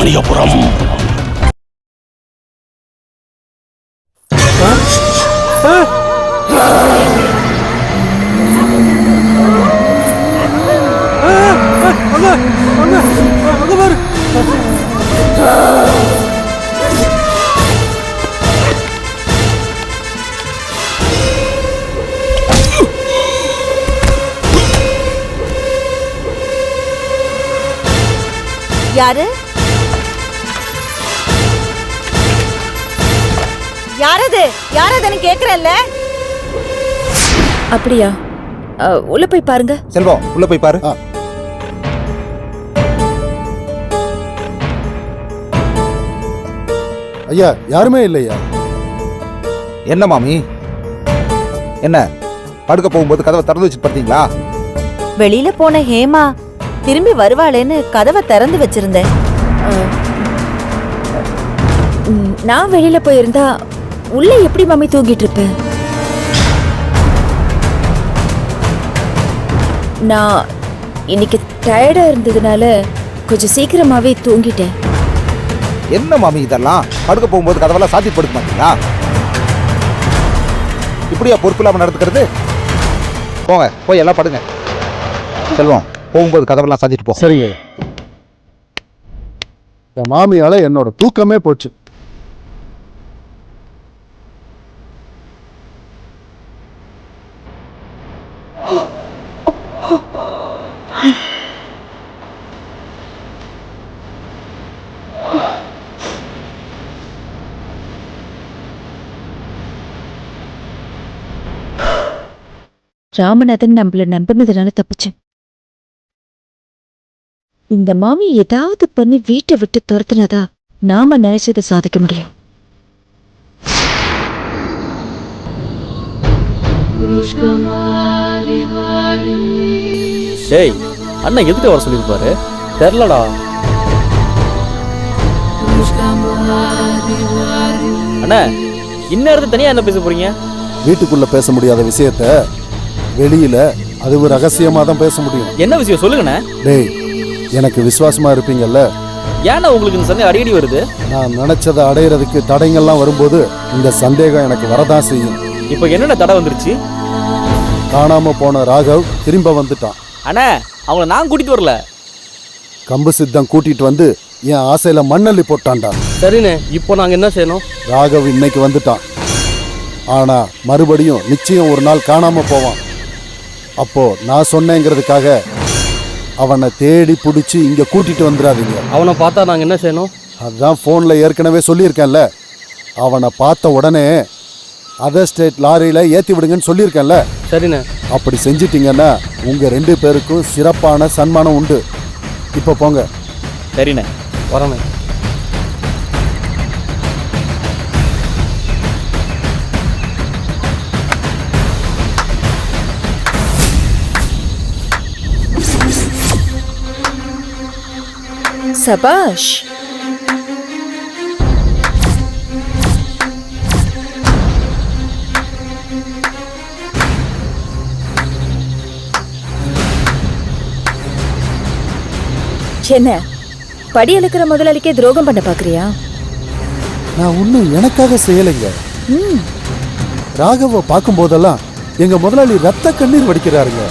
சுப்பிரமணியபுரம். யாரு யாரது யாரதுன்னு கேக்குறல்ல. அப்படியா? உள்ள போய் பாருங்க. செல்வம், உள்ள போய் பாரு. ஐயா, யாருமே இல்லையா? என்ன மாமி, என்ன படுக்க போகும்போது கதவை திறந்து வச்சுட்டு பார்த்தீங்களா? வெளியில போன ஹேமா திரும்பி வருவாளேன்னு கதவை திறந்து வச்சிருந்தேன். நான் வெளியில போயிருந்தா உள்ள எப்படி மாமி தூங்கிட்டு இருப்பேன்? நான் இன்னைக்கு டயர்டா இருந்ததுனால கொஞ்சம் சீக்கிரமாவே தூங்கிட்டேன். என்ன மாமி இதெல்லாம்? படுக்க போகும்போது கதவெல்லாம் சாத்திட்டு படுக்க மாட்டீங்களா? இப்படியா பொறுப்பு இல்லாமல் நடந்துக்கிறது? போங்க, போய் எல்லாம் படுங்க. செல்வம், போகும்போது கதவெல்லாம் சாத்திட்டு போ. சரிங்க. என் மாமியால என்னோட தூக்கமே போச்சு. ராமநாதன் நம்மள நம்பினதுனால தப்பிச்சேன். இந்த மாமி ஏதாவது பண்ணி வீட்டை விட்டு துரத்துனதா நாம நினைச்சதை சாதிக்க முடியும். டேய், அண்ணன் எதுக்கு வர சொல்லியிருப்பாரு தெரிலடா. அண்ணா, இந்நேரத்து தனியா என்ன பேச போறீங்க? வீட்டுக்குள்ள பேச முடியாத விஷயத்த வெளியில அது ஒரு ரகசியமா தான் பேச முடியும். என்ன விஷயம் சொல்லுங்கண்ணே. டேய், எனக்கு விசுவாசமா இருப்பீங்கல்ல? ஏன்னா உங்களுக்கு இந்த சந்தேகம் அடிக்கடி வருது? நான் நினைச்சதை அடையிறதுக்கு தடைங்கள்லாம் வரும்போது இந்த சந்தேகம் எனக்கு வரதான் செய்யும். இப்போ என்னென்ன தடை வந்துருச்சு? காணாம போன ராகவ் திரும்ப வந்துட்டான். அண்ணா, அவங்கள நான் கூட்டிட்டு வரல. கம்பு சித்தம் கூட்டிட்டு வந்து என் ஆசையில மண்ணள்ளி போட்டான்டா. சரிண்ணே, இப்போ நாங்க என்ன செய்யணும்? ராகவ் இன்னைக்கு வந்துட்டான். ஆனா மறுபடியும் நிச்சயம் ஒரு நாள் காணாம போவான். அப்போ நான் சொன்னேங்கிறதுக்காக அவனை தேடி பிடிச்சி இங்க கூட்டிட்டு வந்துடாதீங்க. அவனை பார்த்தா நாங்க என்ன செய்யணும்? அதான் போன்ல ஏற்கனவே சொல்லியிருக்கேன்ல. அவனை பார்த்த உடனே அதர் ஸ்டேட் லாரியில ஏத்தி விடுங்கன்னு சொல்லியிருக்கேன்ல. சரிண்ணே. அப்படி செஞ்சிட்டீங்கன்னா உங்க 2 பேருக்கும் சிறப்பான சன்மானம் உண்டு. இப்போ போங்க. சரிண்ணே, வரண்ணே. சபாஷ். என்ன படி அழுக்கிற முதலாளிக்கே துரோகம் பண்ண பாக்குறியா? நான் ஒன்னும் எனக்காக செய்யலைங்க. ராகவ பார்க்கும் போதெல்லாம் எங்க முதலாளி ரத்த கண்ணீர் வடிக்கிறாருங்க.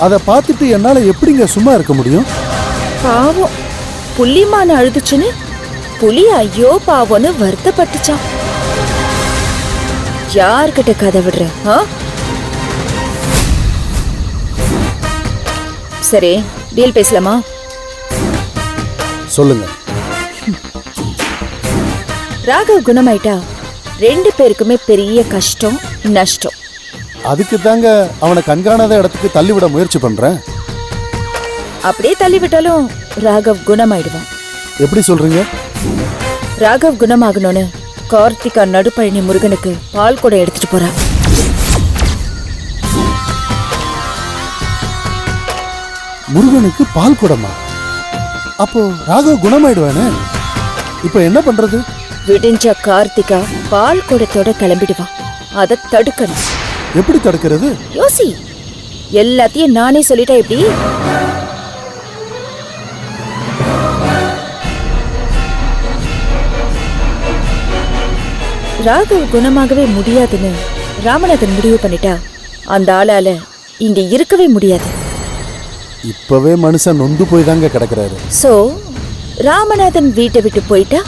அதை பார்த்துட்டு என்னால எப்படிங்க சும்மா இருக்க முடியும்? பாவம், புள்ளிமான அழுதுச்சுன்னு புலி ஐயோ பாவம்னு வருத்தப்பட்டுச்சான். யார்கிட்ட கதை விடுற? சரி, டீல் பேசலாமா? சொல்லுங்க. ராகவ் குணமாயிட்டா 2 பேருக்குமே பெரிய கஷ்டம் நஷ்டம். அதுக்கு தாங்க அவனை கண்காணாத இடத்துக்கு தள்ளிவிட முயற்சி பண்றேன். அப்படியே தள்ளிவிட்டாலும் ராகவ் குணமாயிடுவான். எப்படி சொல்றீங்க? ராகவ் குணமாகணும்னு கார்த்திகா நடுப்பழனி முருகனுக்கு பால் கூட எடுத்துட்டு போறா. முருகனுக்கு பால் குடமா? அப்போ ராகவ் குணமாயிடுவானே. இப்ப என்ன பண்றது? விடிஞ்ச கார்த்திகா பால் குடத்தோட கிளம்பிடுவான். அதை தடுக்கணும். எப்படி தடுக்கிறது? யோசி. எல்லாத்தையும் நானே சொல்லிட்டா எப்படி? ராகவ் குணமாகவே முடியாதுன்னு ராமநாதன் முடிவு பண்ணிட்டா அந்த ஆளால இங்க இருக்கவே முடியாது. இப்பவே மனுஷன் நொந்து போய் தாங்க கிடக்குறாரு. சோ ராமநாதன் வீட்டை விட்டு போயிட்டா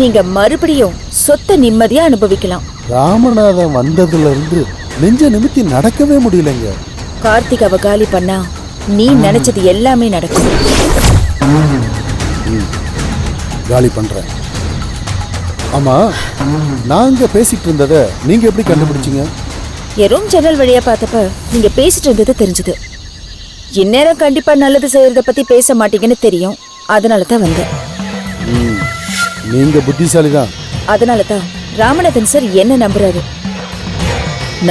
நீங்க மறுபடியும் சொத்தை நிம்மதியா அனுபவிக்கலாம். ராமநாதன் வந்ததுல இருந்து நெஞ்ச நிமித்தி நடக்கவே முடியலங்க. கார்த்திகாவை காலி பண்ணா நீ நினைச்சது எல்லாமே நடக்கும். காலி பண்றேன். ஆமா, நாங்க பேசிட்டு இருந்தத நீங்க எப்படி கண்டுபிடிச்சீங்க? என் ரூம் ஜன்னல் வழியா பார்த்தப்ப நீங்க பேசிட்டு இருந்தது தெரிஞ்சது. இந்நேரம் கண்டிப்பா நல்லது செய்யறத பத்தி பேச மாட்டீங்கன்னு தெரியும். அதனால தான் வந்தேன். நீங்க புத்திசாலி தான். அதனால தான் ராமநாதன் சார் என்ன நம்புறாரு.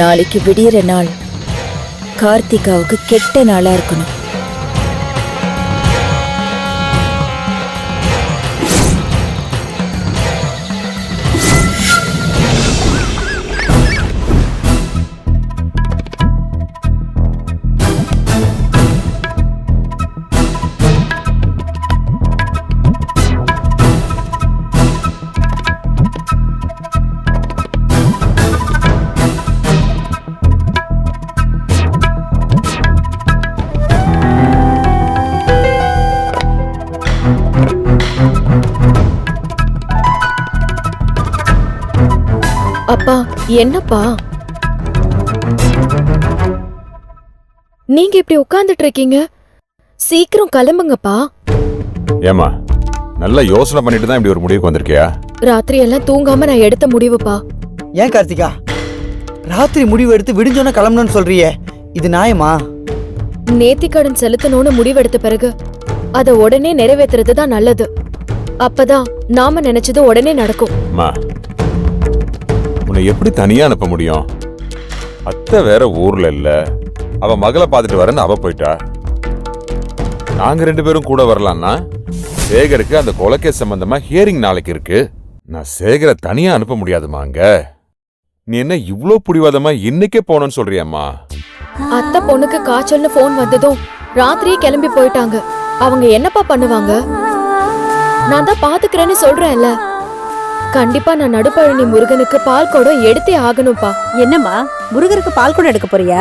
நாளைக்கு விடியற நாள் கார்த்திகாவுக்கு கெட்ட நாளா இருக்கணும். அப்பா, என்னப்பா நீங்க இப்படி உட்கார்ந்துட்டு இருக்கீங்க? சீக்கிரம் கிளம்புங்கப்பா. ஏமா நல்லா யோசனை பண்ணிட்டு தான் இப்படி ஒரு முடிவுக்கு வந்திருக்கியா? ராத்திரி எல்லாம் தூங்காம நான் எடுத்த முடிவுப்பா. ஏன் கார்த்திகா, ராத்திரி முடிவு எடுத்து விடிஞ்சோன்னு கிளம்பணும்னு சொல்றியே, இது நியாயமா? நேத்திக்கடன் செலுத்தணும்னு முடிவெடுத்த பிறகு அதை உடனே நிறைவேற்றுறது தான் நல்லது. அப்பதான் நாம நினைச்சது உடனே நடக்கும். உன்னை எப்படி தனியா அனுப்ப முடியும்? அத்தை வேற ஊர்ல இல்ல, அவ மகளை பார்த்துட்டு வரேன்னு அவ போயிட்டா. நாங்க 2 பேரும் கூட வரலான்னா சேகருக்கு அந்த கொலைக்கேஸ் சம்பந்தமா ஹியரிங் நாளைக்கு இருக்கு. நான் சேகரை தனியா அனுப்ப முடியாதுமா. அங்க நீ என்ன இவ்ளோ புடிவாதமா இன்னைக்கே போனோன்னு சொல்றியம்மா? அத்தை பொண்ணுக்கு காய்ச்சல்னு போன் வந்ததும் ராத்திரியே கிளம்பி போயிட்டாங்க. அவங்க என்னப்பா பண்ணுவாங்க? நான் தான் பாத்துக்கிறேன்னு சொல்றேன்ல. கண்டிப்பா நான் நடுப்பழனி முருகனுக்கு பால் குடம் எடுத்தே ஆகணும்ப்பா. என்னம்மா, முருகருக்கு பால் கூட எடுக்க போறியா?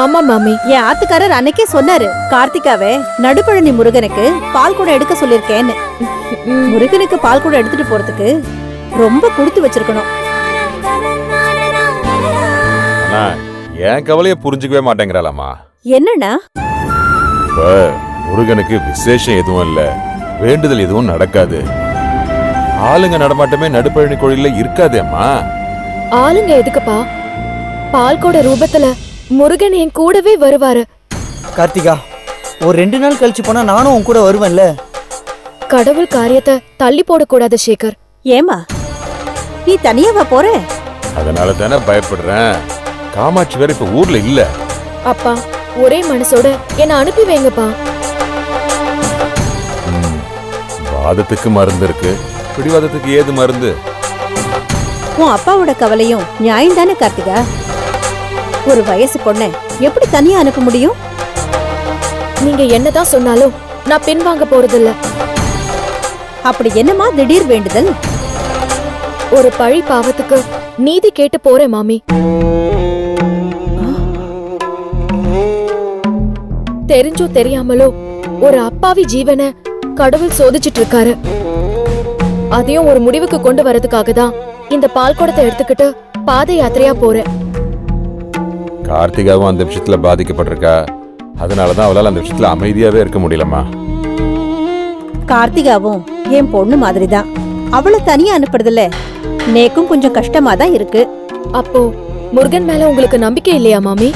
ஆமா மாமி. என் ஆத்துக்காரர் அன்னைக்கே சொன்னாரு, கார்த்திகாவே நடுப்பழனி முருகனுக்கு பால் கூட எடுக்க சொல்லிருக்கேன்னு. முருகனுக்கு பால் கூட எடுத்துட்டு போறதுக்கு ரொம்ப கொடுத்து வச்சிருக்கணும். என் கவலைய புரிஞ்சுக்கவே மாட்டேங்கிறாளாமா. என்னன்னா? இப்ப முருகனுக்கு விசேஷம் எதுவும் இல்ல, வேண்டுதல் எதுவும் நடக்காது. ஆளுங்க நடமாட்டமே நடுப்பழனி கோயில்ல இருக்காதே அம்மா. ஆளுங்க எதுக்குப்பா? பால்கோட ரூபத்துல முருகன் என் கூடவே வருவாரு. கார்த்திகா, ஒரு 2 நாள் கழிச்சு போனா நானும் உன் கூட வருவேன்ல. கடவுள் காரியத்தை தள்ளி போடக்கூடாது சேகர். ஏமா, நீ தனியாவா போற? அதனால தானே பயப்படுறேன். காமாட்சி வேற இப்ப ஊர்ல இல்ல. அப்பா, ஒரே மனசோட என்ன அனுப்பி வைங்கப்பா. வாதத்துக்கு மருந்து இருக்கு, பிடிவாதத்துக்கு ஏது மருந்து? உன் அப்பாவோட கவலையும் நியாயம் தானே கார்த்திகா? ஒரு வயசு பொண்ண எப்படி தனியா அனுப்ப முடியும்? நீங்க என்னதான் சொன்னாலும் நான் பின்வாங்க போறதில்ல. அப்படி என்னமா திடீர் வேண்டுதல்? ஒரு பழி பாவத்துக்கு நீதி கேட்டு போறேன் மாமி. தெரிஞ்சோ தெரியாமலோ ஒரு அப்பாவி ஜீவனை கடவுள் சோதிச்சிட்டு இருக்காரு. அதையும் ஒரு முடிவுக்கு கொண்டு வரதுக்காக தான் இந்த பால் குடத்தை எடுத்துக்கிட்டு பாத யாத்திரையா போறேன். கார்த்திகாவும் அந்த விஷயத்துல பாதிக்கப்பட்டிருக்கா. அதனாலதான் அவளால் அந்த விஷயத்துல அமைதியாவே இருக்க முடியலமா. கார்த்திகாவும் என் பொண்ணு மாதிரிதான். அவளை தனியா அனுப்புறதுல நேக்கும் கொஞ்சம் கஷ்டமா தான் இருக்கு. அப்போ முருகன் மேல உங்களுக்கு நம்பிக்கை இல்லையா மாமி?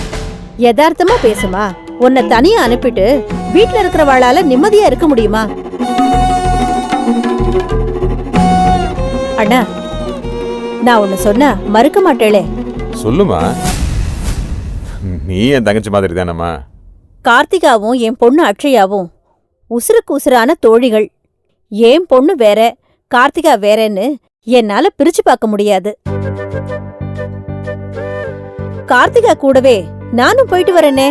யதார்த்தமா பேசுமா. உன்னை தனியா அனுப்பிட்டு வீட்டுல இருக்கிறவாளால நிம்மதியா இருக்க முடியுமா? அண்ணா, நான் ஒன்னு சொன்னா மறுக்க மாட்டேளே. சொல்லுமா. நீ என் தங்கச்சி மாதிரி தானம்மா. கார்த்திகாவும் என் பொண்ணு அக்ஷயாவும் உசுருக்கு உசுரான தோழிகள். என் பொண்ணு வேற, கார்த்திகா வேறன்னு என்னால பிரிச்சு பார்க்க முடியாது. கார்த்திகா கூடவே நானும் போயிட்டு வரேனே.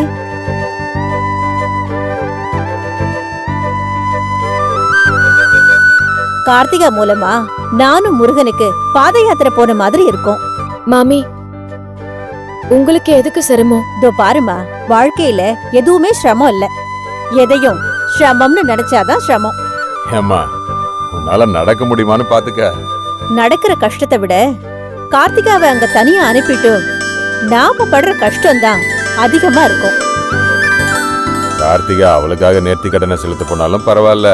கார்த்திகா மூலமா நானும் முருகனுக்கு பாத யாத்திரை போன மாதிரி இருக்கும். மாமி உங்களுக்கு எதுக்கு சிரமம்? இதோ பாருமா, வாழ்க்கையில எதுவுமே சிரமம் இல்ல, எதையும் சிரமம்னு நினைச்சாதான் சிரமம். ஏம்மா உன்னால நடக்க முடியுமான்னு பாத்துக்க. நடக்கிற கஷ்டத்தை விட கார்த்திகாவை அங்க தனியா அனுப்பிட்டு நாம படுற கஷ்டம்தான் அதிகமா இருக்கும். கார்த்திகா அவளுக்காக நேர்த்தி கடனை செலுத்த போனாலும் பரவாயில்ல,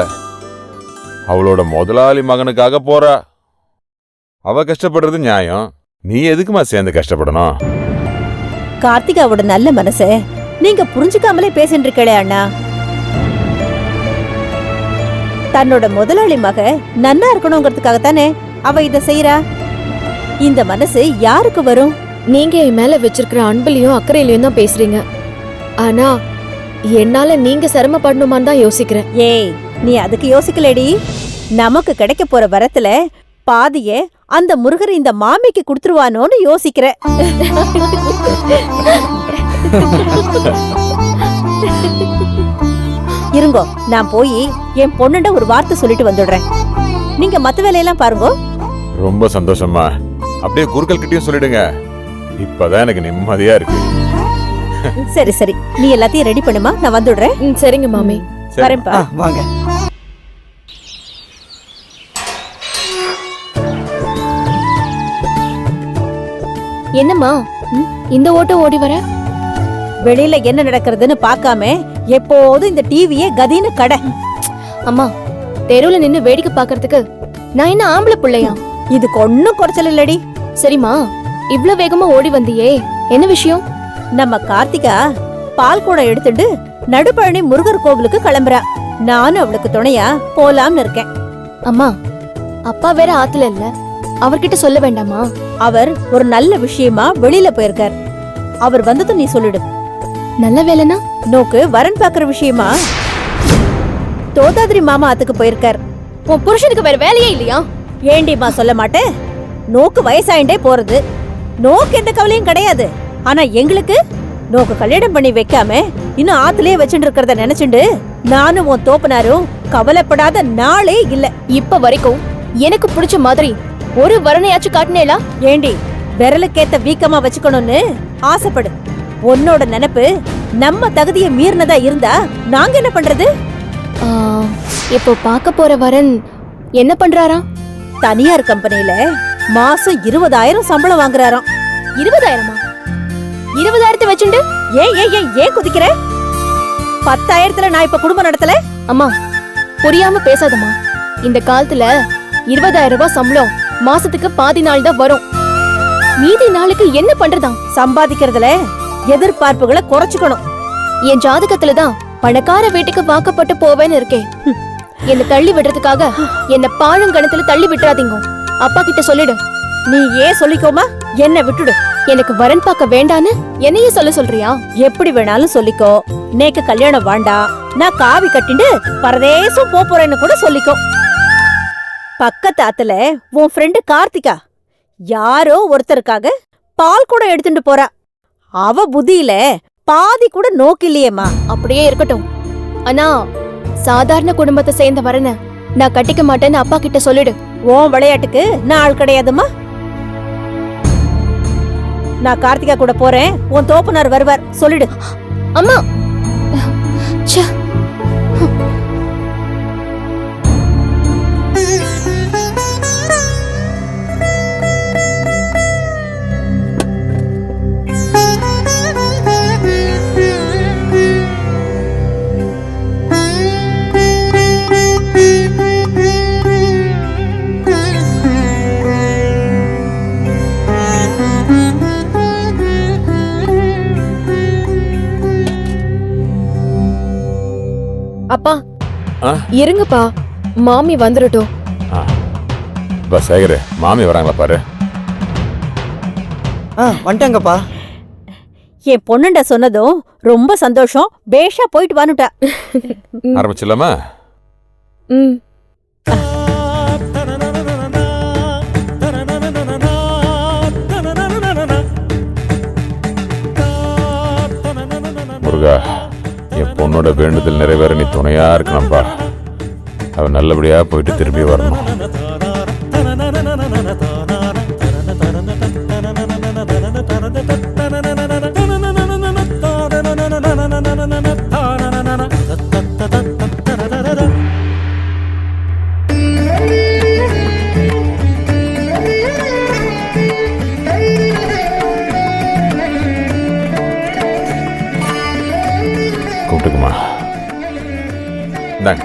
அவளோட முதலாளி மகனுக்காக போறா. அவ கஷ்டப்படுறது நியாயம், நீ எதுக்குமா சேர்ந்து கஷ்டப்படணும்? கார்த்திகாவோட நல்ல மனச நீங்க புரிஞ்சுக்காமலே பேசிட்டு இருக்கலே அண்ணா. தன்னோட முதலாளி மக நன்னா இருக்கணுங்கிறதுக்காக தானே அவ இத செய்யறா. இந்த மனசு யாருக்கு வரும்? நீங்க என் மேல வச்சிருக்கிற அன்புலயும் அக்கறையிலயும் தான் பேசுறீங்க. ஆனா என்னால நீங்க சிரமப்படணுமான்னு தான் யோசிக்கிறேன். ஏய், நீ அதுக்கு யோசிக்கலடி. நமக்கு கிடைக்க போற வரத்துல பாதிய அந்த முருகர் இந்த மாமிக்கு கொடுத்துருவானோன்னு யோசிக்கிற. இருங்கோ, நான் போய் என் பொண்ணுண்ட ஒரு வார்த்தை சொல்லிட்டு வந்துடுறேன். நீங்க மத்த வேலையெல்லாம் பாருங்க. ரொம்ப சந்தோஷமா. அப்படியே குருக்கள் கிட்டயும் சொல்லிடுங்க, இப்பதான் எனக்கு நிம்மதியா இருக்கு. சரி சரி, நீ எல்லாத்தையும் ரெடி பண்ணுமா, நான் வந்துடுறேன். சரிங்க மாமி. சரி. வரேன்ப்பா. வாங்க. என்னம்மா இந்த ஓட்டம் ஓடி வர? வெளியில என்ன நடக்கிறதுன்னு பார்க்காம எப்போதும் இந்த டிவியே கதின்னு கடை. அம்மா தெருவுல நின்னு வேடிக்கை பாக்குறதுக்கு நான் என்ன ஆம்பளை பிள்ளையா? இதுக்கு ஒன்னும் குறைச்சல் இல்லடி. சரிம்மா, இவ்ளோ வேகமா ஓடி வந்தியே, என்ன விஷயம்? நம்ம கார்த்திகா பால் கூட எடுத்துட்டு நடுப்பழனி முருகர் கோவிலுக்கு கிளம்புறா. நானும் அவளுக்கு துணையா போலாம்னு இருக்கேன். அம்மா அப்பா வேற ஆத்துல இல்ல, அவர்கிட்ட சொல்ல வேண்டாமா? அவர் ஒரு நல்ல விஷயமா வெளியில போயிருக்கார். அவர் வந்ததும் நீ சொல்லிடு. நல்ல வேலைனா? நோக்கு வரன் பாக்குற விஷயமா தோதாதிரி மாமா ஆத்துக்கு போயிருக்கார். உன் புருஷனுக்கு வேற வேலையே இல்லையா? ஏண்டிமா சொல்ல மாட்டேன். நோக்கு வயசாயிண்டே போறது, நோக்கு எந்த கவலையும் கிடையாது. ஆனா எங்களுக்கு நோக்கு கல்யாணம் பண்ணி வைக்காம இன்னும் ஆத்துலயே வச்சுட்டு இருக்கிறத நினைச்சுண்டு நானும் உன் தோப்பனாரும் கவலைப்படாத நாளே இல்ல. இப்ப வரைக்கும் எனக்கு பிடிச்ச மாதிரி ஒரு வரணையாச்சும் காட்டினேலா? ஏண்டி விரலுக்கேத்த வீக்கமா வச்சுக்கணும்னு ஆசைப்படு. உன்னோட நினைப்பு நம்ம தகுதியை மீறினதா இருந்தா நாங்க என்ன பண்றது? இப்போ பார்க்க போற வரன் என்ன பண்றாரா? தனியார் கம்பெனில மாசம் 20,000 சம்பளம் வாங்குறாராம். 20,000-மா? 20,000 வச்சுண்டு ஏன் குதிக்கிற? 10,000த்துல நான் இப்ப குடும்பம் நடத்தல. அம்மா புரியாம பேசாதம்மா. இந்த காலத்துல 20,000 ரூபாய் சம்பளம் மாசத்துக்கு பாதி நாள் தான் வரும். மீதி நாளுக்கு என்ன பண்றதா? சம்பாதிக்கிறதுல எதிர்பார்ப்புகளை குறைச்சுக்கணும். என் ஜாதகத்துல தான் பணக்கார வீட்டுக்கு வாக்கப்பட்டு போவேன்னு இருக்கேன். என்ன தள்ளி விடுறதுக்காக என்ன பாழங்கணத்துல தள்ளி விட்டுறாதீங்க. அப்பா கிட்ட சொல்லிடு. நீ ஏன் சொல்லிக்கோமா, என்ன விட்டுடு. எனக்கு வரன் பார்க்க வேண்டான்னு என்னையே சொல்றியா? எப்படி வேணாலும் சொல்லிக்கோ. நேக்கு கல்யாணம் வேண்டாம், நான் காவி கட்டிண்டு பரதேசம் போறேன்னு கூட சொல்லிக்கோ. பக்கத்தாத்துல உன் ஃப்ரெண்டு கார்த்திகா யாரோ ஒருத்தருக்காக பால் கூட எடுத்துட்டு போறா. அவ புத்தியில பாதி கூட நோக்கு இல்லையேம்மா. அப்படியே இருக்கட்டும். ஆனா சாதாரண குடும்பத்தை சேர்ந்த வரன நான் கட்டிக்க மாட்டேன்னு அப்பா கிட்ட சொல்லிடு. உன் விளையாட்டுக்கு நான் ஆள் கிடையாதுமா. நான் கார்த்திகா கூட போறேன், உன் தோப்பனார் வருவார், சொல்லிடு. அம்மா ச்சே. அப்பா இருங்கப்பா, மாமி வந்துடட்டும். சேகர், மாமி வராங்களா பாரு. வந்துட்டாங்கப்பா. என் பொண்ணுண்ட சொன்னதும் ரொம்ப சந்தோஷம். பேஷா போயிட்டு வானுட்டா. ஆரம்பிச்சிடலாமா? ம். முருகா, என் பொண்ணோட வேண்டுதல் நிறைவேற நீ துணையா இருக்கணும்பா. அவ நல்லபடியா போயிட்டு திரும்பி வரணும். கூப்பிட்டுக்குமா, இந்தாங்க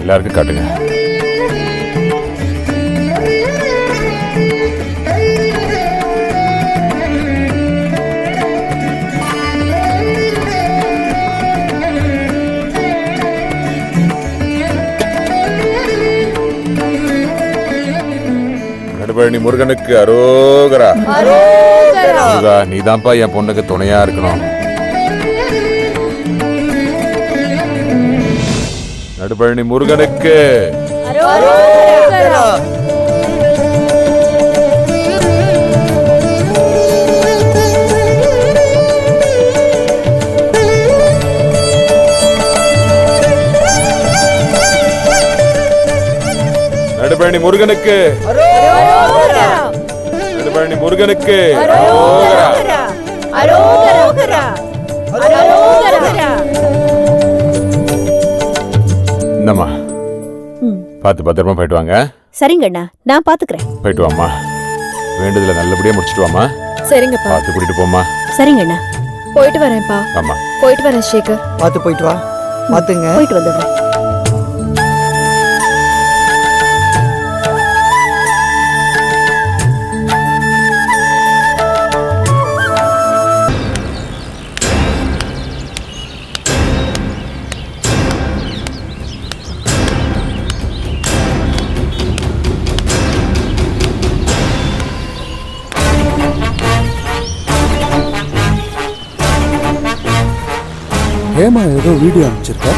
எல்லாருக்கும் காட்டுங்க. நடுபழனி முருகனுக்கு அரோகரா. முருகா, நீதான்ப்பா என் பொண்ணுக்கு துணையா இருக்கணும். நடுபழனி முருகனுக்கு நடுபழனி முருகனுக்கு நடுபழனி முருகனுக்கு என்னம்மா, பார்த்து பத்திரமா போயிட்டு வாங்க. சரிங்கண்ணா, நான் பாத்துக்கிறேன். போயிட்டு வாம்மா, வேண்டுதல நல்லபடியா முடிச்சிட்டு வாம்மா. சரிங்கப்பா. பார்த்து கூட்டிட்டு போம்மா. சரிங்கண்ணா, போயிட்டு வரேன்ப்பா. ஆமா, போயிட்டு வரேன் சேகர். பார்த்து போயிட்டு வா. பார்த்துங்க. போயிட்டு வந்துடுறேன். ஏமா ஏதோ வீடியோ அனுப்பிச்சிருக்க?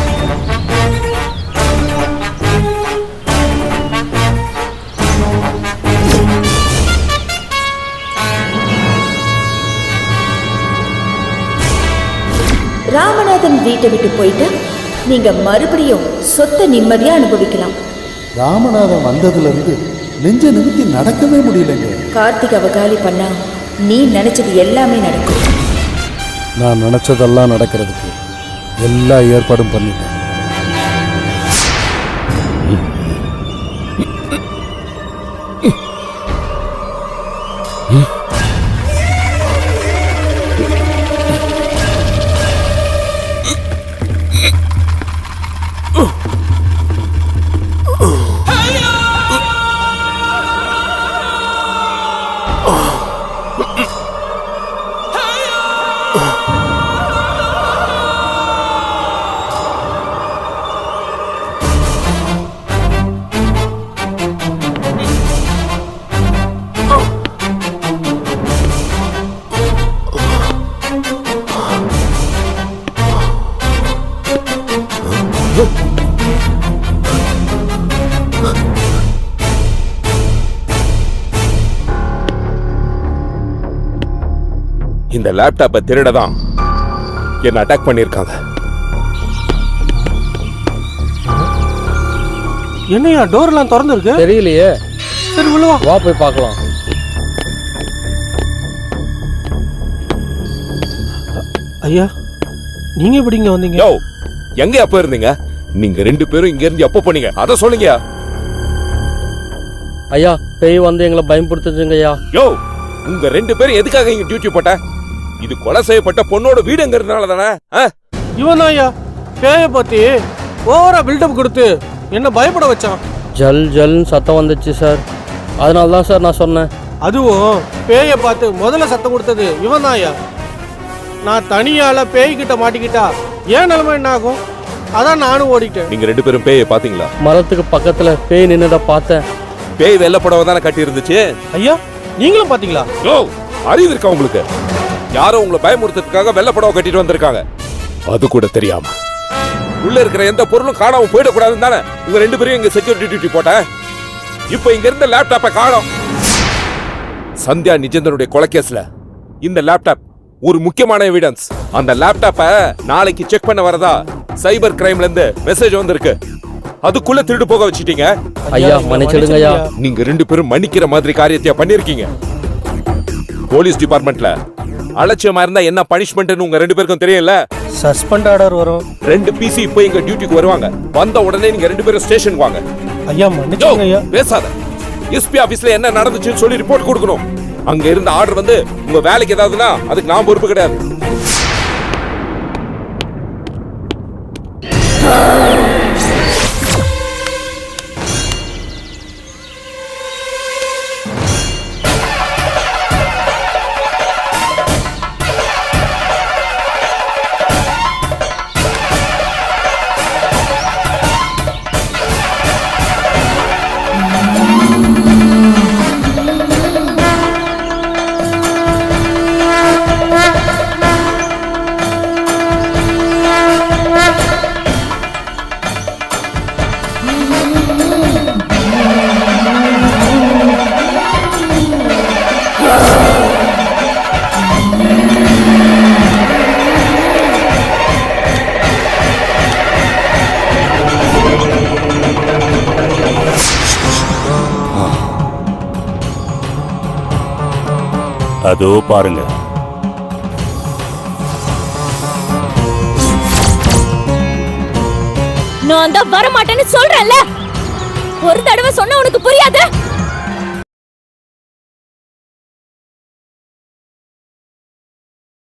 ராமநாதன் வீட்டை விட்டு போயிட்டு நீங்க மறுபடியும் சொத்தை நிம்மதியா அனுபவிக்கலாம். ராமநாதன் வந்ததுல இருந்து நெஞ்ச நிமித்தி நடக்கவே முடியலங்க. கார்த்திக் அவகாலி பண்ணா நீ நினைச்சது எல்லாமே நடக்கும். நான் நினைச்சதெல்லாம் நடக்கிறதுக்கு எல்லா ஏற்பாடும் பண்ணிட்டேன். இந்த லேப்டாப்பை திருடதான் என்ன அட்டாக் பண்ணிருக்காங்க. என்னையா டோர் எல்லாம் திறந்து இருக்கு? தெரியலையே. சரி உள்ள வா, வா போய் பார்க்கலாம். ஐயா, நீங்க எப்படி இங்க வந்தீங்க? யோ, எங்க அப்ப இருந்தீங்க? நீங்க ரெண்டு பேரும் இங்க இருந்து எப்ப போனீங்க அத சொல்லுங்க. ஐயா, பேய் வந்து எங்களை பயன்படுத்துச்சுங்க ஐயா. யோ, உங்க ரெண்டு பேரும் எதுக்காக இங்க டியூட்டி போட்ட? இது கொலை செய்யப்பட்ட பொண்ணோட வீடுங்கிறதுனால தானே? இவன் தான் ஐயா பேயை பத்தி ஓவரா பில்டப் கொடுத்து என்ன பயப்பட வச்சான். ஜல் ஜல்னு சத்தம் வந்துச்சு சார், அதனால தான் சார் நான் சொன்னேன். அதுவும் பேயை பார்த்து முதல்ல சத்தம் கொடுத்தது இவன் தான் ஐயா. நான் தனியால பேய்கிட்ட மாட்டிக்கிட்டா ஏன் நிலைமை என்ன ஆகும்? அதான் நானும் ஓடிட்டேன். நீங்க ரெண்டு பேரும் பேயை பாத்தீங்களா? மரத்துக்கு பக்கத்துல பேய் நின்னத பார்த்தேன். பேய் வெள்ளை புடவை தானே கட்டி இருந்துச்சு. ஐயா, நீங்களும் பாத்தீங்களா? யோ, அறிவு இருக்கா உங்களுக்கு? யாரோ உங்களை பயமுறுத்துறதுக்காக வெள்ளை புடவை கட்டிட்டு வந்திருக்காங்க, அது கூட தெரியாம. உள்ள இருக்கிற எந்த பொருளும் காணாம போயிடக்கூடாதுன்னு தானே உங்க ரெண்டு பேரும் இங்க செக்யூரிட்டி டியூட்டி போட்டேன். இப்ப இங்க இருந்த லேப்டாப்பை காணோம். சந்தியா நிஜேந்தனுடைய கொலைகேஸ்ல இந்த லேப்டாப் ஒரு முக்கியமான எவிடன்ஸ். அந்த லேப்டாப்பை நாளைக்கு செக் பண்ண வரதா சைபர் கிரைம்ல இருந்து மெசேஜ் வந்திருக்கு. அதுக்குள்ள திருடு போக வச்சிட்டீங்க. ஐயா மன்னிச்சிடுங்க ஐயா. நீங்க 2 பேரும் மன்னிக்கிற மாதிரி காரியத்தையா பண்ணிருக்கீங்க. போலீஸ் டிபார்ட்மெண்ட்ல அலட்சியமா இருந்தா என்ன பனிஷ்மெண்ட்னு உங்க 2 பேருக்கும் தெரியல. சஸ்பெண்ட் ஆர்டர் வரும். 2 பிசி இப்போ எங்க டியூட்டிக்கு வருவாங்க. வந்த உடனே நீங்க 2 பேரும் ஸ்டேஷன் வாங்க. ஐயா மன்னிச்சிடுங்க ஐயா. பேசாத. எஸ்பி ஆபீஸ்ல என்ன நடந்துச்சுன்னு சொல்லி ரிப்போர்ட் கொடுக்கணும். அங்க இருந்த ஆர்டர் வந்து உங்க வேலைக்கு ஏதாவதுன்னா அதுக்கு நான் பொறுப்பு கிடையாது. அதோ பாருங்க. நான் தான் வர மாட்டேன்னு சொல்றேன்ல. ஒரு தடவை சொன்னா உனக்கு புரியாது.